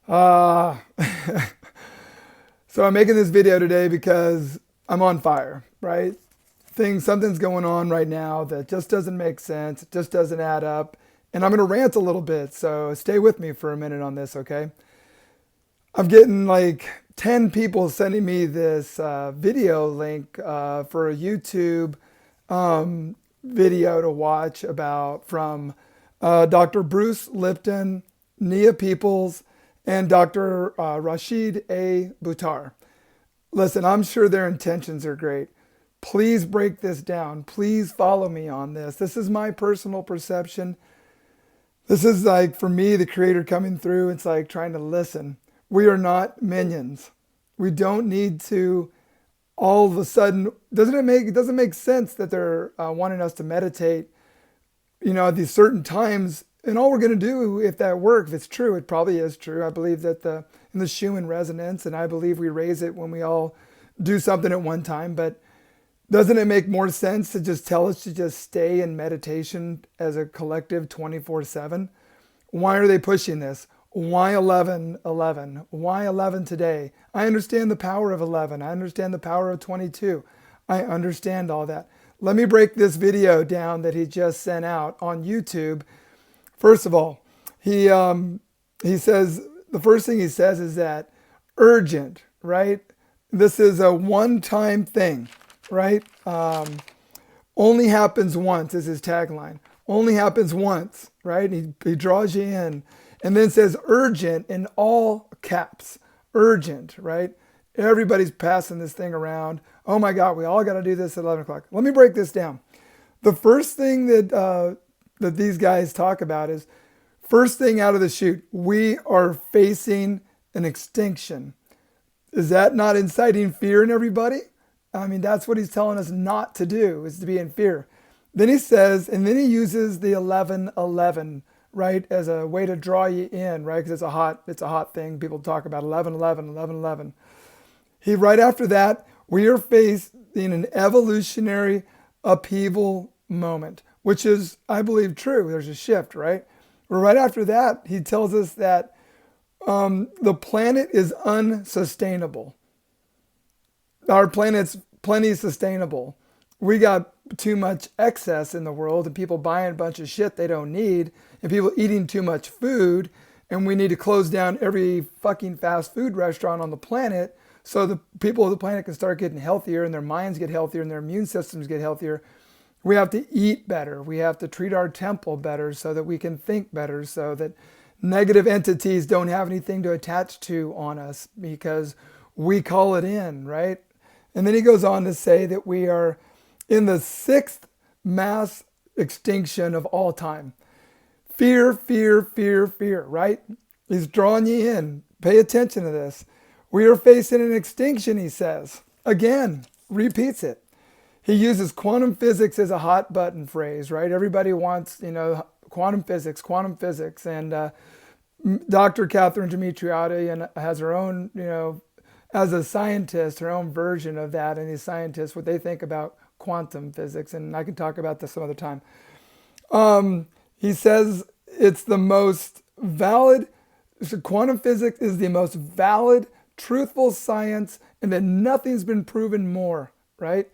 Uh, so I'm making this video today because I'm on fire, right? Something's going on right now that just doesn't make sense. It just doesn't add up. And I'm going to rant a little bit. So stay with me for a minute on this, okay? I'm getting like 10 people sending me this video link for a YouTube video to watch about from Dr. Bruce Lipton, Nia Peoples, and Dr. Rashid A. Buttar. Listen, I'm sure their intentions are great. Please break this down. Please follow me on this. This is my personal perception. This is like, for me, the creator coming through. It's like trying to listen. We are not minions. We don't need to all of a sudden, it doesn't make sense that they're wanting us to meditate, at these certain times. And all we're going to do, if that works, if it's true, it probably is true. I believe that in the Schumann resonance, and I believe we raise it when we all do something at one time. But doesn't it make more sense to just tell us to just stay in meditation as a collective 24/7? Why are they pushing this? Why 11, 11? Why 11 today? I understand the power of 11. I understand the power of 22. I understand all that. Let me break this video down that he just sent out on YouTube. First of all, he says, the first thing he says is that urgent, right? This is a one-time thing, right? Only happens once is his tagline. Only happens once, right? He draws you in. And then says urgent in all caps. Urgent, right? Everybody's passing this thing around. Oh my God, we all got to do this at 11 o'clock. Let me break this down. The first thing that these guys talk about is, first thing out of the chute, we are facing an extinction. Is that not inciting fear in everybody? I mean, that's what he's telling us not to do, is to be in fear. Then he says, and then he uses the 11:11, right, as a way to draw you in, right? Because it's a hot thing. People talk about 11:11, 11:11. Right after that, we are facing an evolutionary upheaval moment, which is, I believe, true. There's a shift, right? But right after that, he tells us that the planet is unsustainable. Our planet's plenty sustainable. We got too much excess in the world, and people buying a bunch of shit they don't need, and people eating too much food, and we need to close down every fucking fast food restaurant on the planet so the people of the planet can start getting healthier, and their minds get healthier, and their immune systems get healthier. We have to eat better. We have to treat our temple better so that we can think better, so that negative entities don't have anything to attach to on us because we call it in, right? And then he goes on to say that we are in the sixth mass extinction of all time. Fear, fear, fear, fear, right? He's drawing you in. Pay attention to this. We are facing an extinction, he says. Again, repeats it. He uses quantum physics as a hot button phrase, right? Everybody wants, quantum physics. And Dr. Catherine Dimitriadi has her own, as a scientist, her own version of that. And these scientists, what they think about quantum physics. And I can talk about this some other time. He says it's the most valid, quantum physics is the most valid, truthful science, and that nothing's been proven more, right?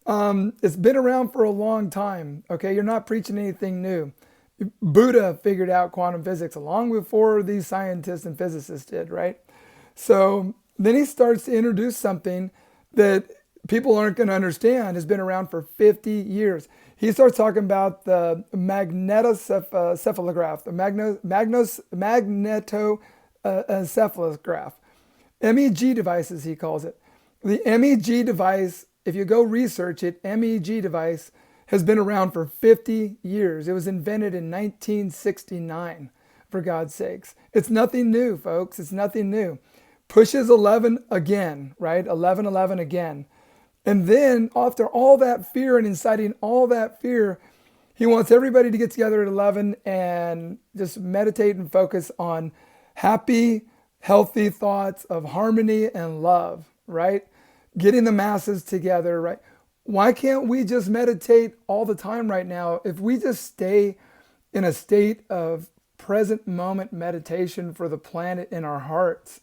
It's been around for a long time, okay? You're not preaching anything new. Buddha figured out quantum physics long before these scientists and physicists did, right? So then he starts to introduce something that people aren't going to understand, has been around for 50 years. He starts talking about the magnetocephalograph, the magnetocephalograph, MEG devices, he calls it. The MEG device, if you go research it, MEG device has been around for 50 years. It was invented in 1969, for God's sakes. It's nothing new, folks. It's nothing new. Pushes 11 again, right? 11:11 again. And then after all that fear and inciting all that fear, he wants everybody to get together at 11 and just meditate and focus on happy, healthy thoughts of harmony and love, right? Getting the masses together, right? Why can't we just meditate all the time right now? If we just stay in a state of present moment meditation for the planet in our hearts.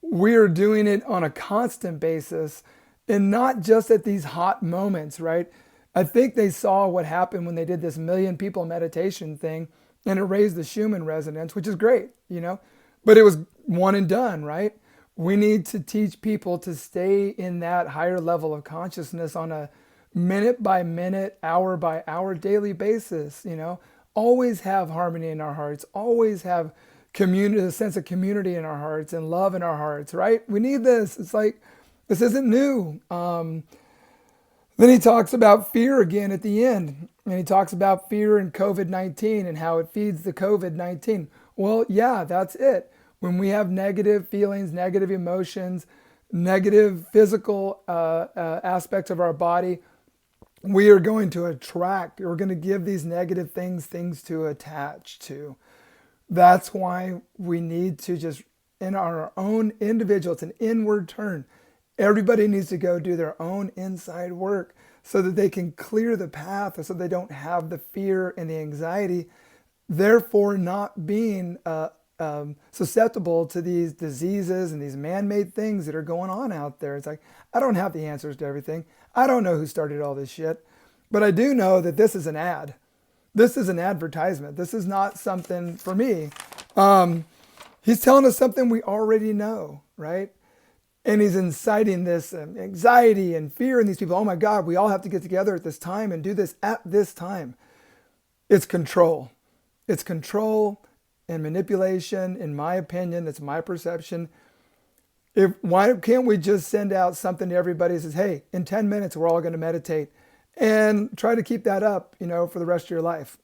We are doing it on a constant basis and not just at these hot moments, right? I think they saw what happened when they did this million people meditation thing and it raised the Schumann resonance, which is great, but it was one and done, right? We need to teach people to stay in that higher level of consciousness on a minute by minute, hour by hour, daily basis, always have harmony in our hearts, always have community, a sense of community in our hearts and love in our hearts, right? We need this. It's like, this isn't new. Then he talks about fear again at the end. And he talks about fear and COVID-19 and how it feeds the COVID-19. Well, yeah, that's it. When we have negative feelings, negative emotions, negative physical aspects of our body, we are going to attract, we're going to give these negative things to attach to. That's why we need to just, in our own individual, it's an inward turn. Everybody needs to go do their own inside work so that they can clear the path, so they don't have the fear and the anxiety, therefore not being susceptible to these diseases and these man-made things that are going on out there. It's like, I don't have the answers to everything. I don't know who started all this shit, but I do know that this is an ad. This is an advertisement. This is not something for me. He's telling us something we already know, right? And he's inciting this anxiety and fear in these people. Oh my God, we all have to get together at this time and do this at this time. It's control. It's control and manipulation, in my opinion. That's my perception. Why can't we just send out something to everybody that says, hey, in 10 minutes, we're all going to meditate, and try to keep that up, for the rest of your life.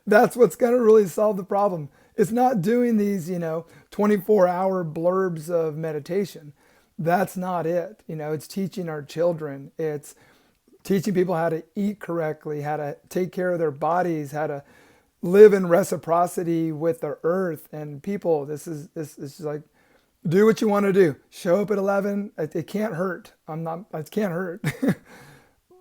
That's what's going to really solve the problem. It's not doing these, 24-hour blurbs of meditation. That's not it. It's teaching our children. It's teaching people how to eat correctly, how to take care of their bodies, how to live in reciprocity with the earth and people. This is like, do what you want to do. Show up at 11. It can't hurt. It can't hurt.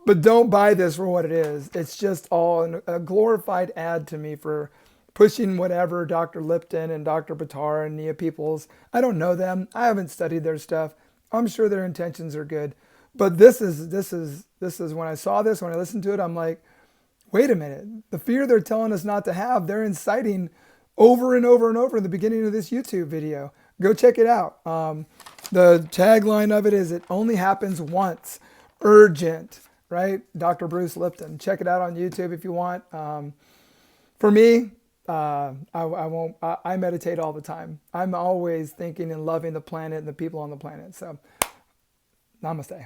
But don't buy this for what it is. It's just all a glorified ad to me for pushing whatever Dr. Lipton and Dr. Buttar and Nia Peoples. I don't know them. I haven't studied their stuff. I'm sure their intentions are good. But this is when I saw this, when I listened to it, I'm like, wait a minute. The fear they're telling us not to have, they're inciting over and over and over in the beginning of this YouTube video. Go check it out. The tagline of it is, it only happens once. Urgent, right? Dr. Bruce Lipton. Check it out on YouTube if you want. For me, I meditate all the time. I'm always thinking and loving the planet and the people on the planet. So, namaste.